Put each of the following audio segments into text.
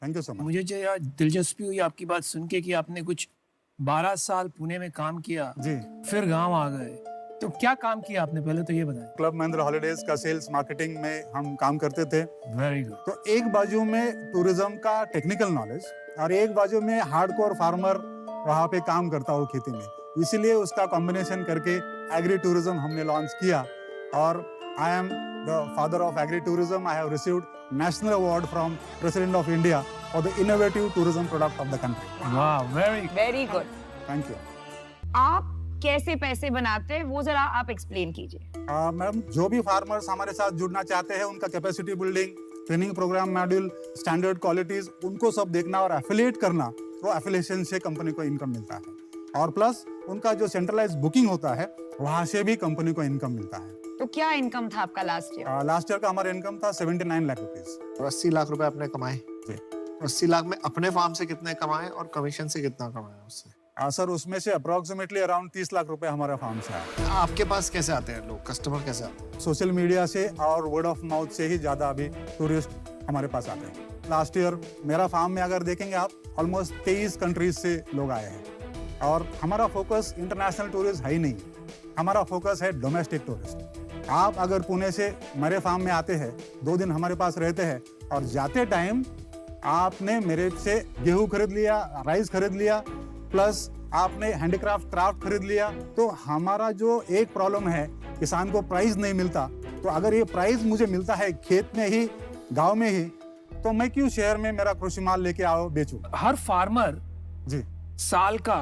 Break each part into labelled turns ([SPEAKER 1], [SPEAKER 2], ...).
[SPEAKER 1] Thank you so much.
[SPEAKER 2] मुझे जो यार दिलचस्पी हुई आपकी बात सुन के कि आपने कुछ 12 साल पुणे में काम किया,
[SPEAKER 1] जी,
[SPEAKER 2] फिर गांव आ गए। तो क्या काम किया आपने, पहले तो ये बताएं।
[SPEAKER 1] क्लब महिंद्रा हॉलीडेज का सेल्स मार्केटिंग में हम काम करते थे।
[SPEAKER 2] Very good.
[SPEAKER 1] तो एक बाजू में टूरिज्म का टेक्निकल नॉलेज और एक बाजू में हार्डकोर फार्मर वहाँ पे काम करता हो खेती में, इसीलिए उसका कॉम्बिनेशन करके एग्री टूरिज्म हमने लॉन्च किया। और I am the father of agri tourism. I have received national award from president of India for the innovative tourism product of the country.
[SPEAKER 2] वाह,
[SPEAKER 3] वेरी गुड।
[SPEAKER 1] Thank you.
[SPEAKER 3] आप कैसे पैसे बनाते हैं वो जरा आप एक्सप्लेन कीजिए।
[SPEAKER 1] मैडम, जो भी फार्मर्स हमारे साथ जुड़ना चाहते हैं, उनका capacity building, training program, module, standard qualities, उनको सब देखना और एफिलिएट करना, तो एफिलिएशन से कंपनी को इनकम मिलता है। और प्लस उनका जो सेंट्रलाइज बुकिंग होता है, वहां से भी कंपनी को इनकम मिलता है।
[SPEAKER 3] तो क्या इनकम था आपका लास्ट ईयर?
[SPEAKER 1] लास्ट ईयर का हमारा इनकम था 79 लाख रुपीज।
[SPEAKER 4] 80 लाख रुपए आपने कमाए।
[SPEAKER 1] जी।
[SPEAKER 4] 80 लाख में अपने फार्म से कितने कमाए और कमीशन से कितना कमाया उससे?
[SPEAKER 1] सर, उसमें से अप्रोक्सीमेटली अराउंड 30 लाख रुपए हमारे फार्म से आए।
[SPEAKER 4] आपके पास कैसे आते हैं लोग, कस्टमर कैसे आते हैं?
[SPEAKER 1] सोशल मीडिया से और वर्ड ऑफ माउथ से ही ज्यादा अभी टूरिस्ट हमारे पास आते हैं। लास्ट ईयर मेरा फार्म में अगर देखेंगे आप, ऑलमोस्ट 23 कंट्रीज से लोग आए हैं। और हमारा फोकस इंटरनेशनल टूरिस्ट है ही नहीं, हमारा फोकस है डोमेस्टिक टूरिस्ट। आप अगर पुणे से मेरे फार्म में आते हैं, 2 दिन हमारे पास रहते हैं और जाते टाइम आपने मेरे से गेहूं खरीद लिया, राइस खरीद लिया, प्लस आपने हैंडीक्राफ्ट क्राफ्ट खरीद लिया, तो हमारा जो एक प्रॉब्लम है, किसान को प्राइस नहीं मिलता। तो अगर ये प्राइस मुझे मिलता है खेत में ही, गांव में ही, तो मैं क्यों शहर में मेरा कृषि माल लेके आओ बेचूं?
[SPEAKER 2] हर फार्मर
[SPEAKER 1] जी,
[SPEAKER 2] साल का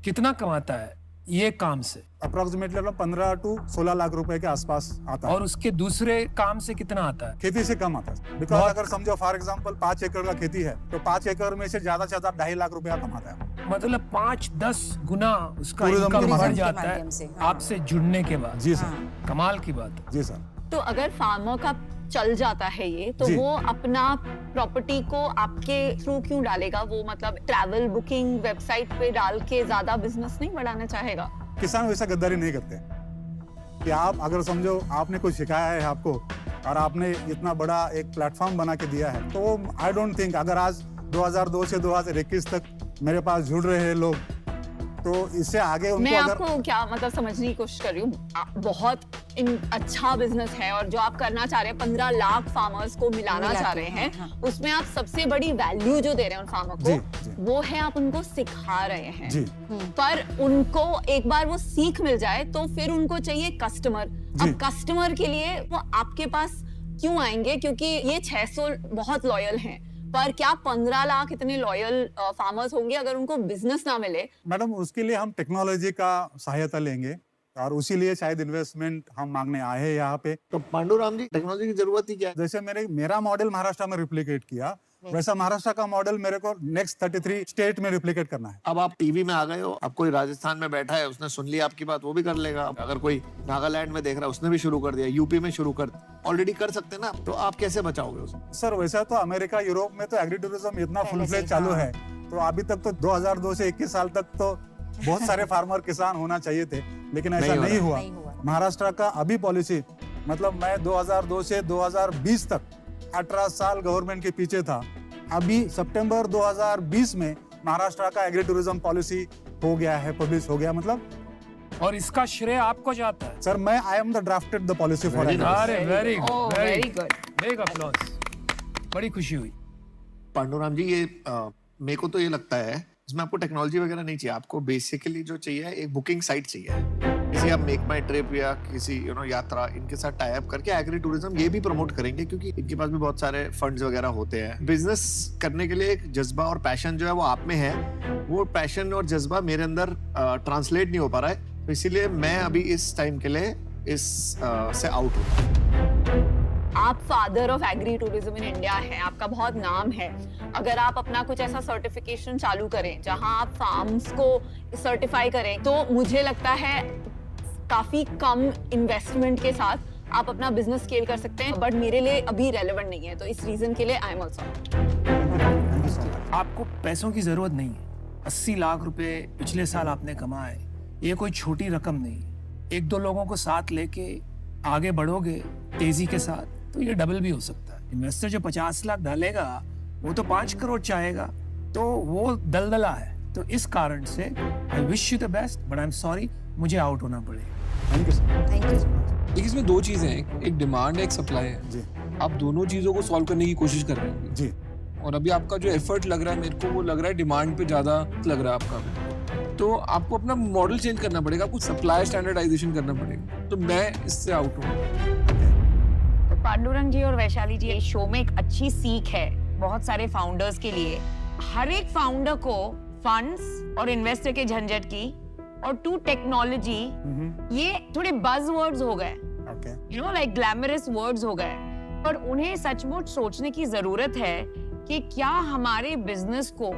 [SPEAKER 2] कितना कमाता है ये काम से?
[SPEAKER 1] अप्रोक्सीमेटली 15 to 16 लाख रुपए के आसपास आता है।
[SPEAKER 2] और उसके दूसरे काम से कितना आता है?
[SPEAKER 1] खेती से कम आता है। बिकॉज अगर समझो फॉर एग्जांपल 5 एकड़ का खेती है, तो 5 एकड़ में से ज्यादा 2.5 लाख रुपया कमाता है।
[SPEAKER 2] मतलब 5-10 गुना उसका
[SPEAKER 1] टूरिज्म
[SPEAKER 2] इनकम
[SPEAKER 1] के
[SPEAKER 2] बढ़
[SPEAKER 1] माध्यम
[SPEAKER 2] जाता
[SPEAKER 3] माध्यम
[SPEAKER 2] है
[SPEAKER 3] से, हाँ।
[SPEAKER 2] आपसे जुड़ने के बाद।
[SPEAKER 1] जी सर।
[SPEAKER 2] कमाल की बात है।
[SPEAKER 1] जी सर।
[SPEAKER 3] तो अगर फार्मर का चल जाता है ये, तो
[SPEAKER 1] जी।
[SPEAKER 3] वो अपना प्रॉपर्टी को आपके थ्रू क्यों डालेगा? वो मतलब ट्रैवल बुकिंग वेबसाइट पे डाल के ज्यादा बिजनेस नहीं बढ़ाना चाहेगा?
[SPEAKER 1] किसान वैसा गद्दारी नहीं करते कि आप अगर समझो आपने कुछ सिखाया है आपको और आपने इतना बड़ा एक प्लेटफॉर्म बना के दिया है, तो आई डोंट थिंक अगर आज 2002 से 2021 तक मेरे पास जुड़ रहे हैं लोग, तो इससे आगे उनको
[SPEAKER 3] मैं
[SPEAKER 1] अगर
[SPEAKER 3] आपको क्या मतलब समझने की कोशिश कर रही हूँ। बहुत अच्छा बिजनेस है और जो आप करना चाह रहे हैं, 15 लाख फार्मर्स को मिलाना चाह रहे हैं,
[SPEAKER 5] हाँ।
[SPEAKER 3] उसमें आप सबसे बड़ी वैल्यू जो दे रहे हैं उन फार्मर
[SPEAKER 1] जी,
[SPEAKER 3] को,
[SPEAKER 1] जी।
[SPEAKER 3] वो है आप उनको सिखा रहे हैं।
[SPEAKER 1] जी,
[SPEAKER 3] पर उनको एक बार वो सीख मिल जाए तो फिर उनको चाहिए कस्टमर।
[SPEAKER 1] जी।
[SPEAKER 3] अब कस्टमर के लिए वो आपके पास क्यों आएंगे? क्योंकि ये 600 बहुत लॉयल हैं, पर क्या 15 लाख इतने लॉयल फार्मर्स होंगे अगर उनको बिजनेस ना मिले?
[SPEAKER 1] मैडम, उसके लिए हम टेक्नोलॉजी का सहायता लेंगे और उसी लिए शायद इन्वेस्टमेंट हम मांगने आए हैं यहाँ पे।
[SPEAKER 4] तो पांडुराम जी, टेक्नोलॉजी की जरूरत ही क्या है?
[SPEAKER 1] जैसे मेरा मॉडल महाराष्ट्र में रिप्लिकेट किया, वैसा महाराष्ट्र का मॉडल मेरे को नेक्स्ट 33 स्टेट में रिप्लिकेट करना है।
[SPEAKER 4] अब आप टीवी में आ गए हो, अब कोई राजस्थान में बैठा है, उसने सुन लिया आपकी बात, वो भी कर लेगा। अगर कोई नागालैंड में देख रहा है, उसने भी शुरू कर दिया, यूपी में शुरू कर, ऑलरेडी कर सकते हैं ना। तो आप कैसे बचाओगे उसे?
[SPEAKER 1] सर, वैसा तो अमेरिका, यूरोप में तो एग्री टूरिज्म इतना फुल फ्लेज चालू है, तो अभी तक तो 2002 से 21 साल तक तो बहुत सारे फार्मर किसान होना चाहिए थे, लेकिन ऐसा नहीं हुआ। महाराष्ट्र का अभी पॉलिसी, मतलब मैं 2002 से 2020 तक 18 साल गवर्नमेंट के पीछे था। अभी सितंबर 2020 में महाराष्ट्र का एग्री टूरिज्म पॉलिसी हो गया है, पब्लिश हो गया, मतलब।
[SPEAKER 2] और इसका श्रेय आपको जाता है?
[SPEAKER 1] सर, मैं आई am the drafted the policy for
[SPEAKER 4] Very nice.
[SPEAKER 2] अरे very
[SPEAKER 3] Oh,
[SPEAKER 2] good,
[SPEAKER 3] very
[SPEAKER 2] very
[SPEAKER 3] good.
[SPEAKER 2] Big applause. बड़ी खुशी हुई।
[SPEAKER 4] पांडुराम जी, ये मेरे को तो ये लगता है इसमें आपको टेक्नोलॉजी वगैरह नहीं चाहिए। आपको बेसिकली जो चाहिए एक बुकिंग साइट चाहिए। किसी आप मेक माई ट्रिप या किसी यात्रा, इनके साथ टाई अप करके एग्री टूरिज्म ये भी प्रमोट करेंगे, क्योंकि इनके पास भी बहुत सारे फंड्स वगैरह होते हैं। बिजनेस करने के लिए एक जज्बा और पैशन जो है वो आप में है, वो पैशन और जज्बा मेरे अंदर ट्रांसलेट नहीं हो पा रहा है। तो इसीलिए मैं अभी इस टाइम के लिए इस से आउट हूँ।
[SPEAKER 3] आप father of agri tourism in India हैं, आपका बहुत नाम है। अगर आप अपना कुछ ऐसा सर्टिफिकेशन चालू करें जहां आप फार्म्स को सर्टिफाई करें, तो मुझे लगता है काफी कम इन्वेस्टमेंट के साथ आप अपना बिजनेस स्केल कर सकते हैं। बट मेरे लिए अभी रेलेवेंट नहीं है, तो इस रीजन के लिए आई एम आल्सो।
[SPEAKER 2] आपको पैसों की जरूरत नहीं है। 80 लाख रुपए पिछले साल आपने कमाए, ये कोई छोटी रकम नहीं। 1-2 लोगों को साथ लेके आगे बढ़ोगे तेजी के साथ, तो ये डबल भी हो सकता है। इन्वेस्टर जो 50 लाख डालेगा, वो तो 5 करोड़ चाहेगा, तो वो दलदला है। तो इस कारण से I wish you the best, but I am sorry, मुझे आउट होना पड़ेगा।
[SPEAKER 1] Thank you sir.
[SPEAKER 3] Thank you.
[SPEAKER 5] देखिए इसमें दो चीजें हैं, एक डिमांड है, एक सप्लाई है।
[SPEAKER 1] जी
[SPEAKER 5] आप दोनों चीजों को सॉल्व करने की कोशिश कर रहे हैं,
[SPEAKER 1] जी
[SPEAKER 5] और अभी आपका जो एफर्ट लग रहा है मेरे को, वो लग रहा है डिमांड पे ज्यादा लग रहा है आपका। तो आपको अपना मॉडल चेंज करना पड़ेगा, कुछ सप्लाई स्टैंडर्डाइजेशन करना पड़ेगा। तो मैं इससे आउट हूँ।
[SPEAKER 3] तो पांडुरंग जी और वैशाली जी, इस शो में एक अच्छी सीख है बहुत सारे फाउंडर्स के लिए। हर एक फाउंडर को फंड्स और इन्वेस्टर के झंझट की और टू टेक्नोलॉजी, ये थोड़े बज वर्ड्स हो गए,
[SPEAKER 1] okay
[SPEAKER 3] you know like glamorous words हो गए, पर उन्हें सचमुच सोचने की जरूरत है कि क्या हमारे बिजनेस को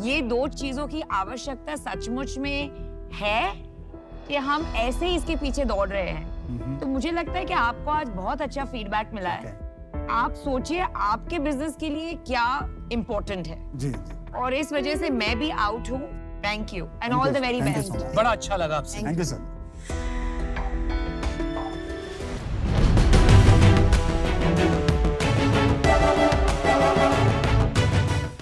[SPEAKER 3] ये दो चीजों की आवश्यकता सचमुच में है कि हम ऐसे ही इसके पीछे दौड़ रहे हैं। तो मुझे लगता है कि आपको आज बहुत अच्छा फीडबैक मिला है। आप सोचिए आपके बिजनेस के लिए क्या इम्पोर्टेंट है,
[SPEAKER 1] जी
[SPEAKER 3] और इस वजह से मैं भी आउट हूँ। Thank you and all the very
[SPEAKER 1] Thank you
[SPEAKER 3] best.
[SPEAKER 1] so much.
[SPEAKER 2] बड़ा अच्छा लगा आपसे।
[SPEAKER 1] Thank you sir.